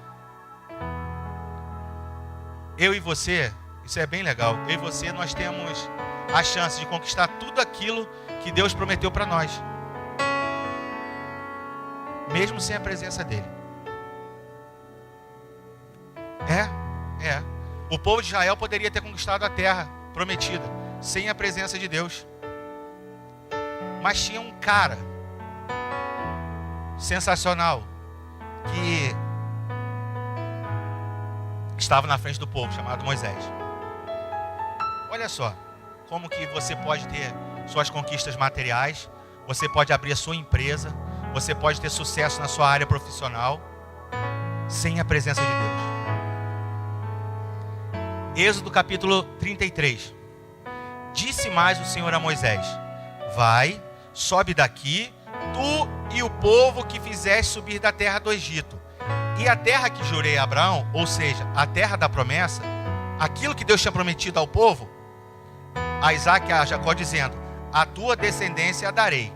Eu e você, isso é bem legal, eu e você, nós temos a chance de conquistar tudo aquilo que Deus prometeu para nós, mesmo sem a presença dele. O povo de Israel poderia ter conquistado a terra prometida sem a presença de Deus. Mas tinha um cara sensacional que estava na frente do povo, chamado Moisés. Olha só, como que você pode ter suas conquistas materiais, você pode abrir a sua empresa, você pode ter sucesso na sua área profissional sem a presença de Deus. Êxodo capítulo 33. Disse mais o Senhor a Moisés: vai, sobe daqui, tu e o povo que fizeste subir da terra do Egito, e a terra que jurei a Abraão, ou seja, a terra da promessa, aquilo que Deus tinha prometido ao povo, a Isaac e a Jacó, dizendo: a tua descendência a darei,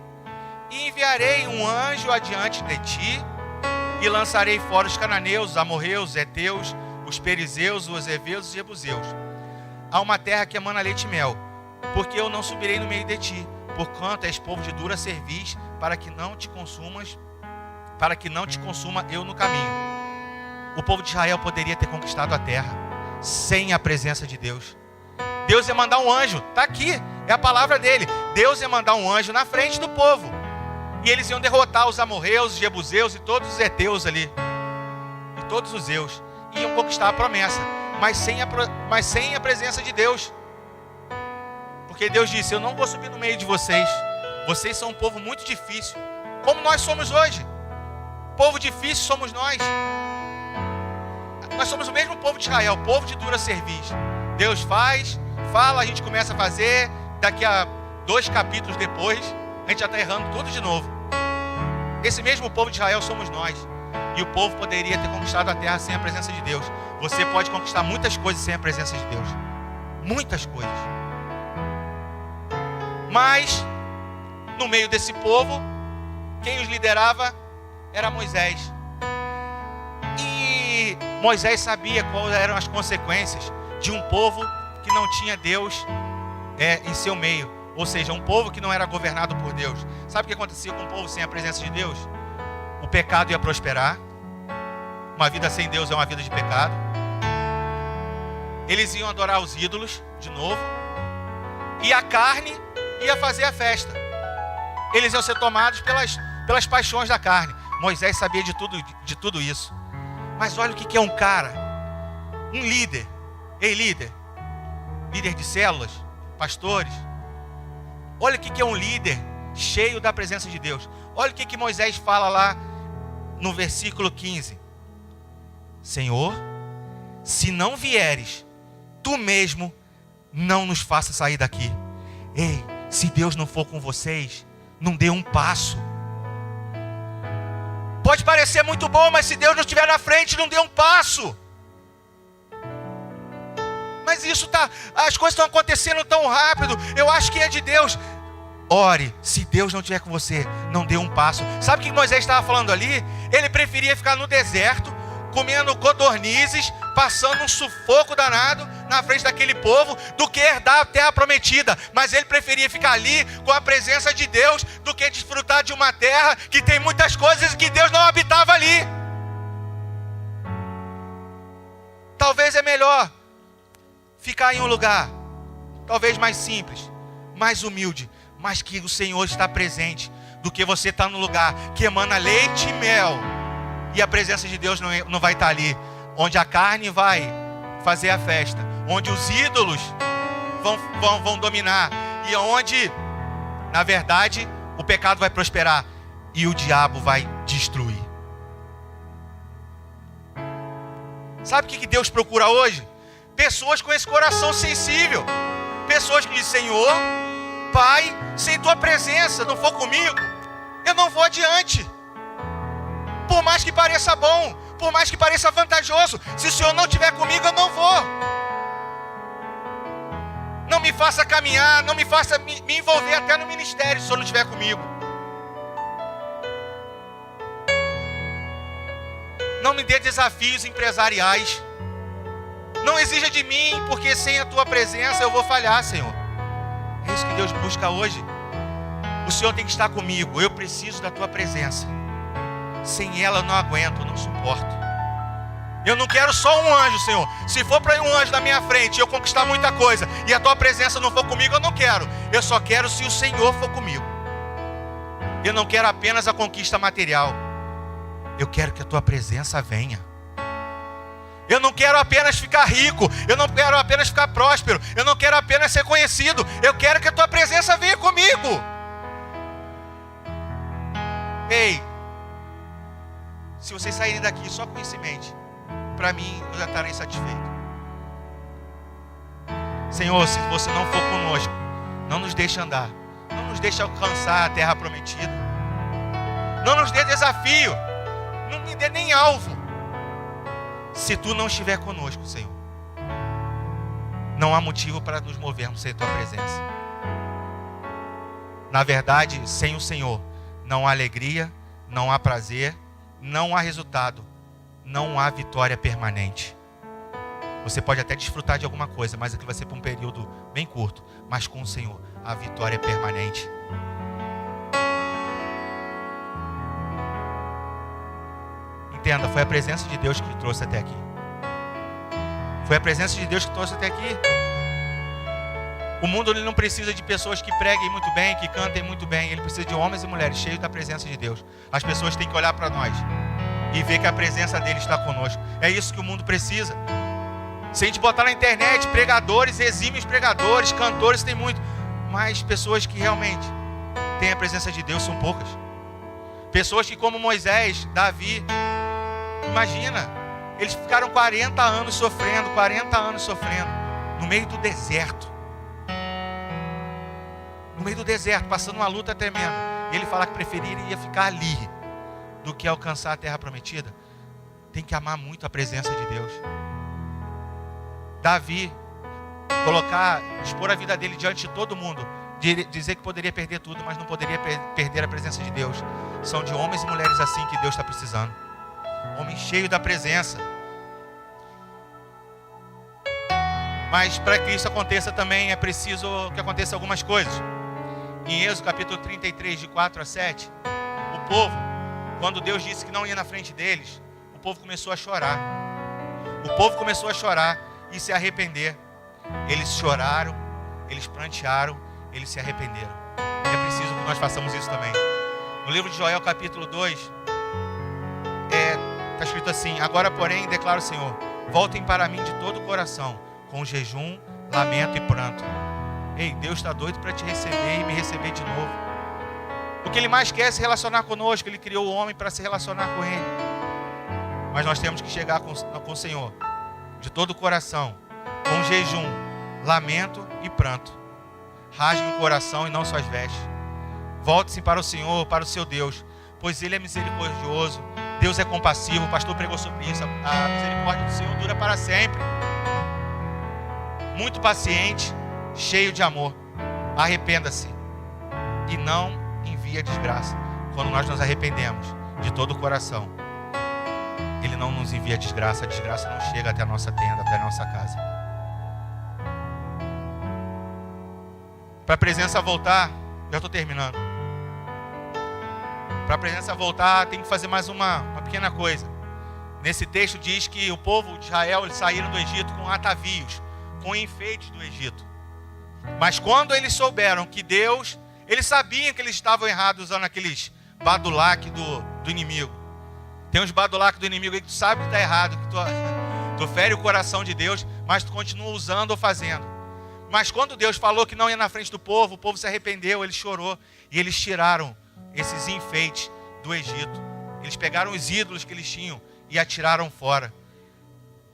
e enviarei um anjo adiante de ti, e lançarei fora os cananeus, os amorreus, os heteus, os perizeus, os heveus e os jebuseus, a uma terra que emana leite e mel, porque eu não subirei no meio de ti, porquanto és povo de dura cerviz, para que não te consuma eu no caminho. O povo de Israel poderia ter conquistado a terra sem a presença de Deus. Deus ia mandar um anjo, está aqui, é a palavra dele. Deus ia mandar um anjo na frente do povo, e eles iam derrotar os amorreus, os jebuseus e todos os heteus ali, e todos os zeus, iam conquistar a promessa, mas sem a presença de Deus. Porque Deus disse: eu não vou subir no meio de vocês, vocês são um povo muito difícil, como nós somos hoje. Povo difícil somos nós. Nós somos o mesmo povo de Israel, povo de dura cerviz. Deus fala, a gente começa a fazer, daqui a 2 capítulos depois, a gente já está errando tudo de novo. Esse mesmo povo de Israel somos nós. E o povo poderia ter conquistado a terra sem a presença de Deus. Você pode conquistar muitas coisas sem a presença de Deus. Muitas coisas. Mas, no meio desse povo, quem os liderava era Moisés. E Moisés sabia quais eram as consequências de um povo que não tinha Deus em seu meio. Ou seja, um povo que não era governado por Deus. Sabe o que acontecia com um povo sem a presença de Deus? O pecado ia prosperar. Uma vida sem Deus é uma vida de pecado. Eles iam adorar os ídolos de novo. E a carne ia fazer a festa. Eles iam ser tomados pelas paixões da carne. Moisés sabia de tudo isso. Mas olha o que é um cara, um líder. Ei, líder de células, pastores. Olha o que é um líder cheio da presença de Deus. Olha o que Moisés fala lá no versículo 15. Senhor, se não vieres, tu mesmo não nos faça sair daqui. Ei, se Deus não for com vocês, não dê um passo. Pode parecer muito bom, mas se Deus não estiver na frente, não dê um passo. Mas as coisas estão acontecendo tão rápido. Eu acho que é de Deus. Ore, se Deus não estiver com você, não dê um passo. Sabe o que Moisés estava falando ali? Ele preferia ficar no deserto, comendo codornizes, passando um sufoco danado na frente daquele povo, do que herdar a terra prometida. Mas ele preferia ficar ali com a presença de Deus, do que desfrutar de uma terra que tem muitas coisas que Deus não habitava ali. Talvez é melhor ficar em um lugar, talvez mais simples, mais humilde, mas que o Senhor está presente, do que você estar num lugar que emana leite e mel, e a presença de Deus não vai estar ali, onde a carne vai fazer a festa, onde os ídolos vão dominar, e onde, na verdade, o pecado vai prosperar, e o diabo vai destruir. Sabe o que Deus procura hoje? Pessoas com esse coração sensível. Pessoas que dizem, Senhor, Pai, sem tua presença não for comigo, eu não vou adiante. Por mais que pareça bom, por mais que pareça vantajoso, se o Senhor não estiver comigo, eu não vou. Não me faça caminhar, não me faça me envolver até no ministério, se o Senhor não estiver comigo. Não me dê desafios empresariais. Não exija de mim, porque sem a tua presença eu vou falhar, Senhor. É isso que Deus busca hoje. O Senhor tem que estar comigo. Eu preciso da tua presença. Sem ela eu não aguento, eu não suporto. Eu não quero só um anjo, Senhor. Se for para um anjo na minha frente e eu conquistar muita coisa, e a tua presença não for comigo, eu não quero. Eu só quero se o Senhor for comigo. Eu não quero apenas a conquista material. Eu quero que a tua presença venha. Eu não quero apenas ficar rico. Eu não quero apenas ficar próspero. Eu não quero apenas ser conhecido. Eu quero que a tua presença venha comigo. Ei, se vocês saírem daqui só com isso em mente, para mim eu já estarei satisfeito. Senhor, se você não for conosco, não nos deixe andar. Não nos deixe alcançar a terra prometida. Não nos dê desafio. Não me dê nem alvo. Se tu não estiver conosco, Senhor, não há motivo para nos movermos sem tua presença. Na verdade, sem o Senhor, não há alegria, não há prazer, não há resultado, não há vitória permanente. Você pode até desfrutar de alguma coisa, mas aquilo vai ser por um período bem curto. Mas com o Senhor, a vitória é permanente. Entenda, foi a presença de Deus que te trouxe até aqui. Foi a presença de Deus que te trouxe até aqui. O mundo ele não precisa de pessoas que preguem muito bem, que cantem muito bem. Ele precisa de homens e mulheres cheios da presença de Deus. As pessoas têm que olhar para nós e ver que a presença dele está conosco. É isso que o mundo precisa. Se a gente botar na internet pregadores, exímios pregadores, cantores, tem muito. Mas pessoas que realmente têm a presença de Deus são poucas. Pessoas que como Moisés, Davi... Imagina, eles ficaram 40 anos sofrendo, no meio do deserto. No meio do deserto, passando uma luta tremenda. E ele fala que preferiria ficar ali, do que alcançar a terra prometida? Tem que amar muito a presença de Deus. Davi, expor a vida dele diante de todo mundo, dizer que poderia perder tudo, mas não poderia perder a presença de Deus. São de homens e mulheres assim que Deus está precisando. Homens cheios da presença. Mas para que isso aconteça também é preciso que aconteça algumas coisas. Em Êxodo capítulo 33, de 4 a 7, o povo, quando Deus disse que não ia na frente deles, o povo começou a chorar. O povo começou a chorar e se arrepender. Eles choraram, eles prantearam, eles se arrependeram. E é preciso que nós façamos isso também. No livro de Joel capítulo 2, está escrito assim: agora porém, declara o Senhor, voltem para mim de todo o coração, com jejum, lamento e pranto. Ei, Deus está doido para te receber e me receber de novo. O que Ele mais quer é se relacionar conosco. Ele criou o homem para se relacionar com Ele. Mas nós temos que chegar com o Senhor de todo o coração, com jejum, lamento e pranto. Rasguem o coração e não suas vestes. Volte-se para o Senhor, para o seu Deus, pois Ele é misericordioso. Deus é compassivo. O pastor pregou sobre isso. A misericórdia do Senhor dura para sempre. Muito paciente, cheio de amor. Arrependa-se e não envie a desgraça. Quando nós nos arrependemos de todo o coração, Ele não nos envia a desgraça não chega até a nossa tenda, até a nossa casa. Para a presença voltar, já estou terminando. Para a presença voltar, tem que fazer mais uma pequena coisa. Nesse texto diz que o povo de Israel, eles saíram do Egito com atavios, com enfeites do Egito. Mas quando eles souberam que Deus, eles sabiam que eles estavam errados usando aqueles badulaque do inimigo. Tem uns badulaque do inimigo aí que tu sabe que está errado, que tu fere o coração de Deus, mas tu continua usando ou fazendo. Mas quando Deus falou que não ia na frente do povo, o povo se arrependeu, ele chorou e eles tiraram esses enfeites do Egito. Eles pegaram os ídolos que eles tinham e atiraram fora.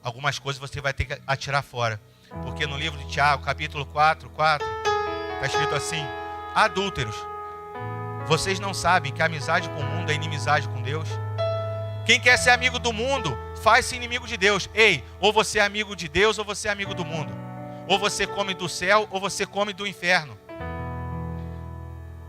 Algumas coisas você vai ter que atirar fora. Porque no livro de Tiago, capítulo 4, está escrito assim: adúlteros, vocês não sabem que a amizade com o mundo é inimizade com Deus? Quem quer ser amigo do mundo, faz-se inimigo de Deus. Ei, ou você é amigo de Deus, ou você é amigo do mundo. Ou você come do céu, ou você come do inferno.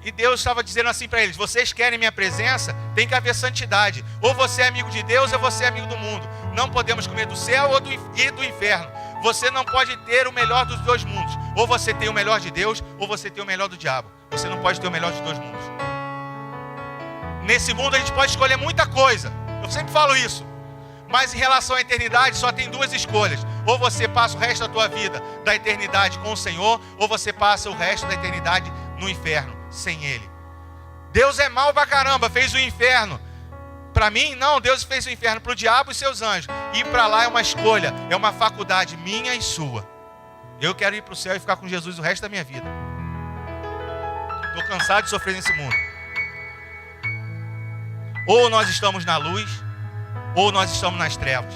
E Deus estava dizendo assim para eles: vocês querem minha presença? Tem que haver santidade. Ou você é amigo de Deus, ou você é amigo do mundo. Não podemos comer do céu e do inferno. Você não pode ter o melhor dos dois mundos. Ou você tem o melhor de Deus, ou você tem o melhor do diabo. Você não pode ter o melhor dos dois mundos. Nesse mundo a gente pode escolher muita coisa. Eu sempre falo isso. Mas em relação à eternidade só tem duas escolhas. Ou você passa o resto da tua vida, da eternidade com o Senhor, ou você passa o resto da eternidade no inferno, sem Ele. Deus é mau pra caramba, fez o inferno. Para mim, não, Deus fez o inferno para o diabo e seus anjos. Ir para lá é uma escolha, é uma faculdade minha e sua. Eu quero ir para o céu e ficar com Jesus o resto da minha vida. Estou cansado de sofrer nesse mundo. Ou nós estamos na luz, ou nós estamos nas trevas.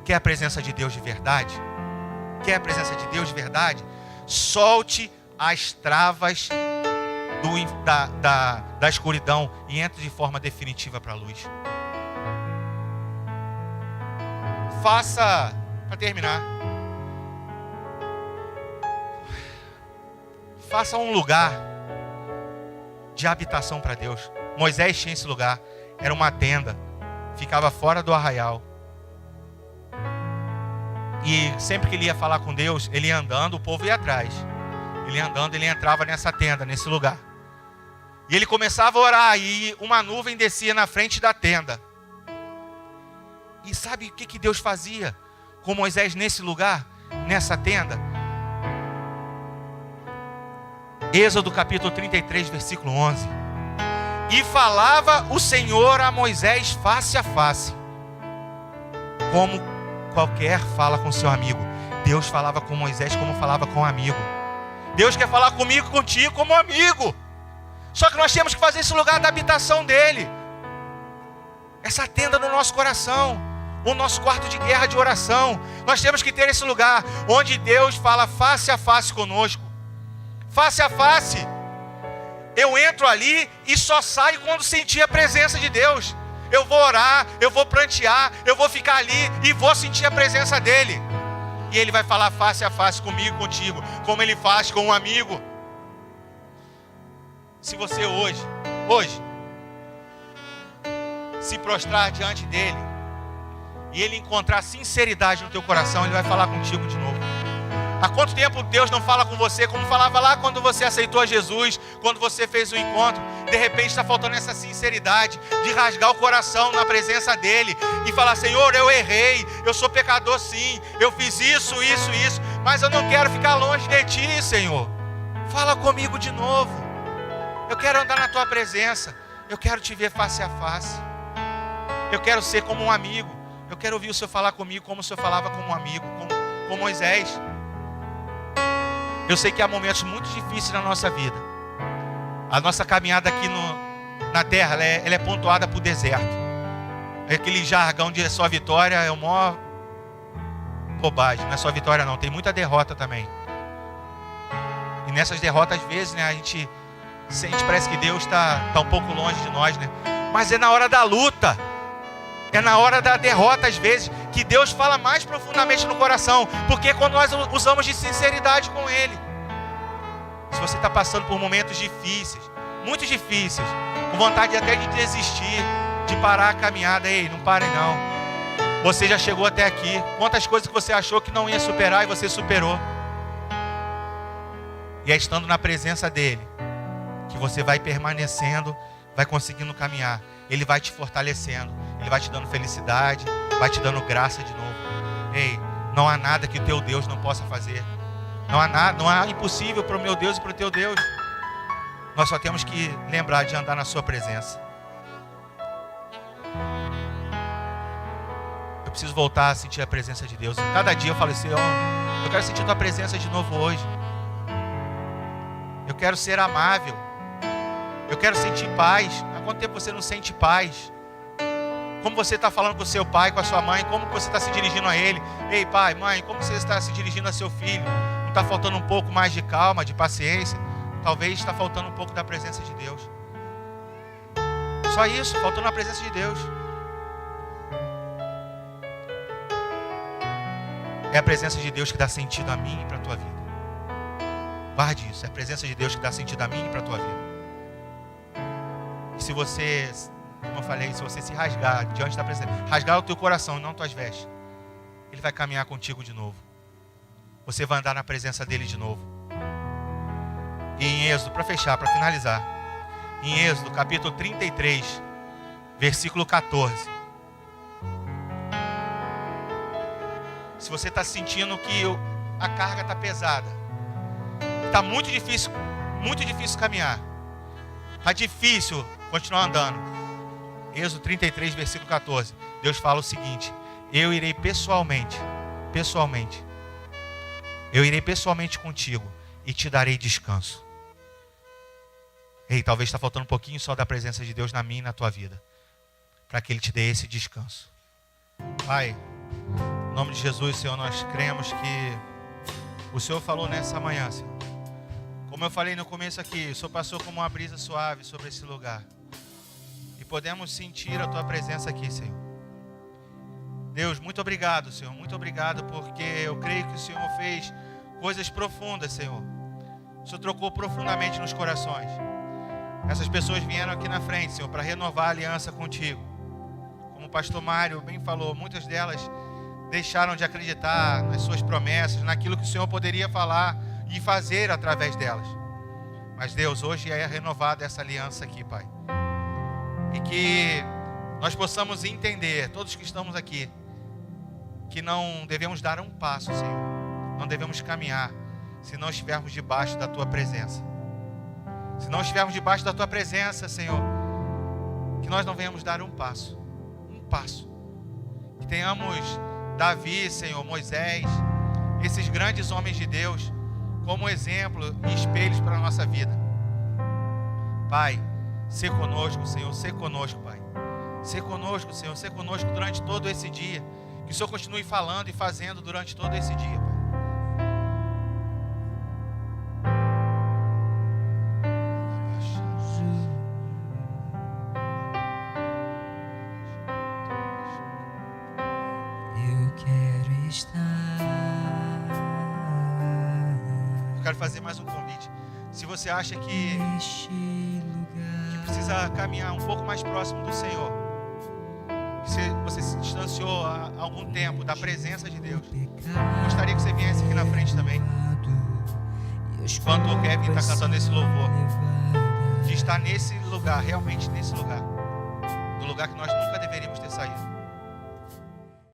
Quer a presença de Deus de verdade? Quer a presença de Deus de verdade? Solte as travas da escuridão e entre de forma definitiva para a luz. Faça, para terminar, faça um lugar de habitação para Deus. Moisés tinha esse lugar, era uma tenda, ficava fora do arraial. E sempre que ele ia falar com Deus, ele ia andando, o povo ia atrás. Ele andando, ele entrava nessa tenda, nesse lugar. E ele começava a orar, e uma nuvem descia na frente da tenda. E sabe o que Deus fazia com Moisés nesse lugar, nessa tenda? Êxodo capítulo 33, versículo 11. E falava o Senhor a Moisés face a face, como qualquer fala com seu amigo. Deus falava com Moisés como falava com um amigo. Deus quer falar comigo, contigo, como amigo. Só que nós temos que fazer esse lugar da habitação dele. Essa tenda no nosso coração. O nosso quarto de guerra de oração. Nós temos que ter esse lugar onde Deus fala face a face conosco. Face a face. Eu entro ali e só saio quando sentir a presença de Deus. Eu vou orar, eu vou prantear, eu vou ficar ali e vou sentir a presença dele. E ele vai falar face a face comigo, contigo, como ele faz com um amigo. Se você hoje, se prostrar diante dele, e ele encontrar sinceridade no teu coração, ele vai falar contigo de novo. Há quanto tempo Deus não fala com você, como falava lá quando você aceitou a Jesus, quando você fez o encontro? De repente está faltando essa sinceridade, de rasgar o coração na presença dele, e falar: Senhor, eu errei, eu sou pecador sim, eu fiz isso, mas eu não quero ficar longe de ti, Senhor. Fala comigo de novo, eu quero andar na tua presença, eu quero te ver face a face, eu quero ser como um amigo, eu quero ouvir o Senhor falar comigo como o Senhor falava como um amigo, com Moisés. Eu sei que há momentos muito difíceis na nossa vida. A nossa caminhada aqui na terra, ela é pontuada por deserto. É aquele jargão de só vitória é uma maior bobagem. Não é só vitória não, tem muita derrota também. E nessas derrotas, às vezes, né, a gente sente, parece que Deus está um pouco longe de nós, né? Mas é na hora da luta, é na hora da derrota, às vezes, que Deus fala mais profundamente no coração, porque quando nós usamos de sinceridade com Ele. Se você está passando por momentos difíceis, muito difíceis, com vontade até de desistir, de parar a caminhada, ei, não pare não. Você já chegou até aqui. Quantas coisas que você achou que não ia superar e você superou. E é estando na presença dEle que você vai permanecendo, vai conseguindo caminhar. Ele vai te fortalecendo, Ele vai te dando felicidade, vai te dando graça de novo. Ei, não há nada que o teu Deus não possa fazer. Não há nada, não há impossível para o meu Deus e para o teu Deus. Nós só temos que lembrar de andar na sua presença. Eu preciso voltar a sentir a presença de Deus. Cada dia eu falo assim: eu quero sentir a tua presença de novo hoje. Eu quero ser amável. Eu quero sentir paz. Há quanto tempo você não sente paz? Como você está falando com o seu pai, com a sua mãe? Como você está se dirigindo a ele? Ei, pai, mãe, como você está se dirigindo a seu filho? Não está faltando um pouco mais de calma, de paciência? Talvez está faltando um pouco da presença de Deus. Só isso, faltando a presença de Deus. É a presença de Deus que dá sentido a mim e para a tua vida. Guarde isso, é a presença de Deus que dá sentido a mim e para a tua vida. E se você, como eu falei, se você se rasgar diante da presença, rasgar o teu coração e não tuas vestes, Ele vai caminhar contigo de novo. Você vai andar na presença dEle de novo. E em Êxodo, para fechar, para finalizar, em Êxodo capítulo 33, versículo 14. Se você está sentindo que a carga está pesada, está muito difícil caminhar, está difícil continuar andando. Êxodo 33, versículo 14. Deus fala o seguinte: eu irei pessoalmente, eu irei pessoalmente contigo e te darei descanso. Ei, talvez está faltando um pouquinho só da presença de Deus na minha e na tua vida, para que Ele te dê esse descanso. Pai, em nome de Jesus, Senhor, nós cremos que o Senhor falou nessa manhã, Senhor. Como eu falei no começo aqui, o Senhor passou como uma brisa suave sobre esse lugar. E podemos sentir a Tua presença aqui, Senhor. Deus, muito obrigado, Senhor. Muito obrigado, porque eu creio que o Senhor fez coisas profundas, Senhor. O Senhor trocou profundamente nos corações. Essas pessoas vieram aqui na frente, Senhor, para renovar a aliança contigo. Como o pastor Mário bem falou, muitas delas deixaram de acreditar nas suas promessas, naquilo que o Senhor poderia falar e fazer através delas. Mas Deus, hoje é renovada essa aliança aqui, Pai. E que nós possamos entender, todos que estamos aqui, que não devemos dar um passo, Senhor. Não devemos caminhar se não estivermos debaixo da Tua presença. Se não estivermos debaixo da Tua presença, Senhor, que nós não venhamos dar um passo. Que tenhamos Davi, Senhor, Moisés, esses grandes homens de Deus, como exemplo e espelhos para a nossa vida. Pai, sê conosco, Senhor, sê conosco, Pai. Sê conosco, Senhor, sê conosco durante todo esse dia. Que o Senhor continue falando e fazendo durante todo esse dia, Pai. Eu quero fazer mais um convite. Se você acha que precisa caminhar um pouco mais próximo do Senhor, que você se distanciou há algum tempo da presença de Deus, gostaria que você viesse aqui na frente também, enquanto o Kevin está cantando esse louvor, de estar nesse lugar, realmente nesse lugar, do lugar que nós nunca deveríamos ter saído.